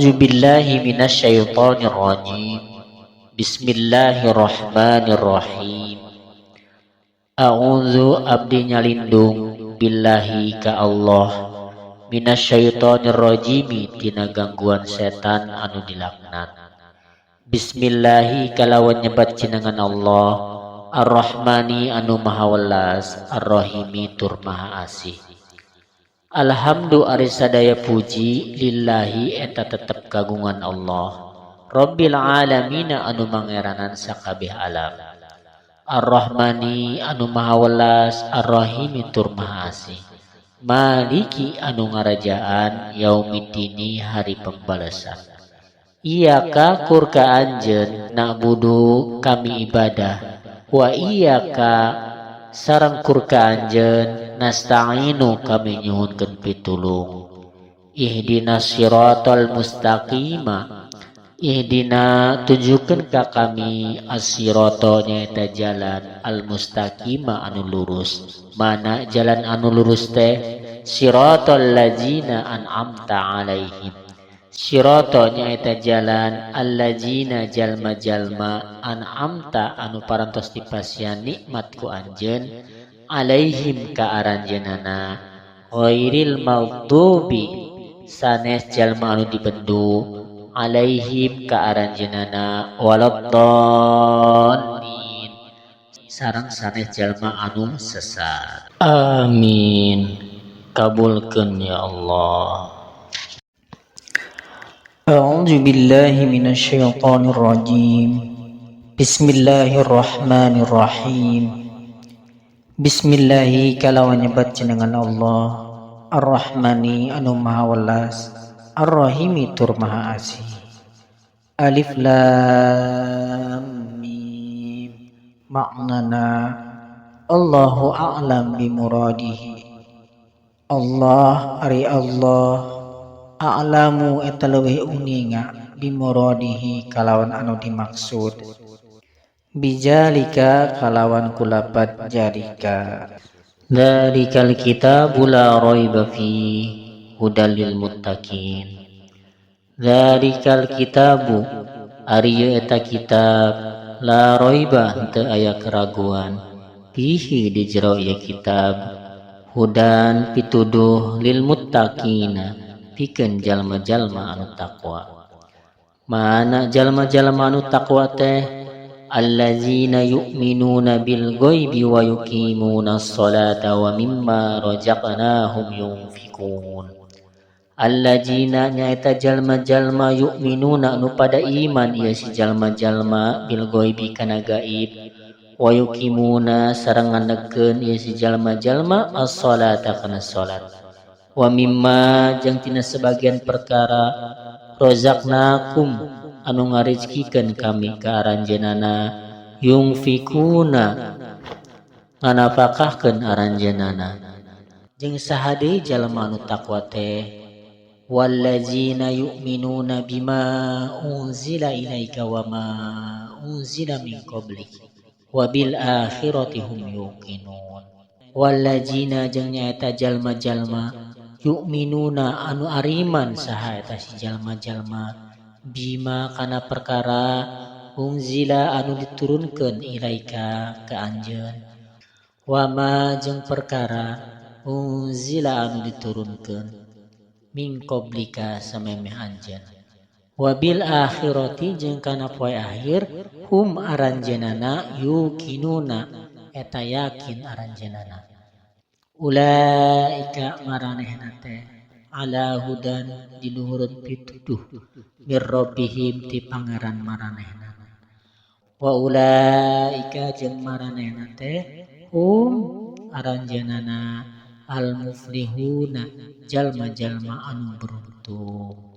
A'udzu billahi minasyaitonir rajim. Bismillahirrahmanirrahim. A'udzu abdi nyalindung billahi ka Allah minasyaitonir rajim tina gangguan setan anu dilaknat. Bismillahi kalawan nyebat jenengan Allah Ar-Rahmani anu maha welas, Ar-Rahimi tur maha asih. Alhamdu ari sadaya puji lillahi eta tetep kagungan Allah Rabbil alamin anu mangeranan sakabeh alam. Ar-Rahmani anu maha welas, Ar-Rahimi tur maha asih. Maliki anu ngarajaan yaumiddini hari pembalasan. Iyyaka kur ka anjeun na'budu kami ibadah wa iyyaka sareng kur ka anjeun nasta'inu kami nyuhunkeun pitulung. Ihdinas siratal mustaqima ihdina tunjukkeun ka kami as-sirata nyaeta jalan al-mustaqima anu lurus. Mana jalan anu lurus teh? Siratal ladzina an'amta alaihim. Sirata nyaeta jalan alladzina jalma-jalma an'amta anu parantos dipasian nikmat ku anjeun alaihim ka aranjeunana ghairil maghdubi sanes jalma anu dibendu alaihim ka aranjeunana waladdallin sareng sanes jalma anu sesat. Amin. Kabulkeun ya Allah. A'udzu billahi minasyaitonir rajim. Bismillahirrahmanirrahim. Bismillahi kalawan nyebat jenengan Allah Ar-Rahmani anu maha welas, Ar-Rahimi tur maha asih. Alif lam mim. Maknana Allahu a'lam bimuradihi. Allah ari Allah a'lamu eta leuwih uninga bimuradihi kalawan anu dimaksud. Bijalika kalawan kulapat jarika. Dzalikal kitabu la raiba fi hudal lil muttaqin. Dzalikal kitabu ari eta kitab la raiba henteu aya keraguan fihi di jero ieu kitab hudan pituduh lil muttaqina pikeun jalma-jalma anu taqwa. Mana jalma-jalma anu taqwa teh? Allazina yu'minuna bil ghaibi wa yuqimunas sholata wa mimma razaqnahum yunfikun. Allazina nyaeta jalma-jalma yu'minuna anu pada iman ieu si jalma-jalma bil ghaibi kana gaib wa yuqimuna sareng ngandegkeun ieu si jalma-jalma as-sholata kana salat. Wa mimma jeung tina sebagian perkara razaqnakum anu ngarizkikeun kami ka aranjeunana yungfikuna nganafakahkeun aranjeunana. Jeung saha deui jalma anu taqwa teh? Wallazina yu'minuna bima unzila ilaika wa ma unzila min qablik wa bil akhirati hum yuqinun. Wallazina jeung nyaeta jalma-jalma yu'minuna anu ariman saha eta si jalma-jalma bima kana perkara unzila anu diturunkeun ilaika ka anjeun wa ma jeung perkara unzila anu diturunkeun min qablika samemeh anjeun wa bil akhirati jeung kana poe akhir hum aranjeunana yuqinuna eta yakin aranjeunana. Ulaika maranehna teh ala hudan di luhureun pituduh mir rabbihim ti pangeran maranehna. Wa ulaika jeung maranehna teh hum aranjeunana al muflihuna jalma-jalma anu beruntung.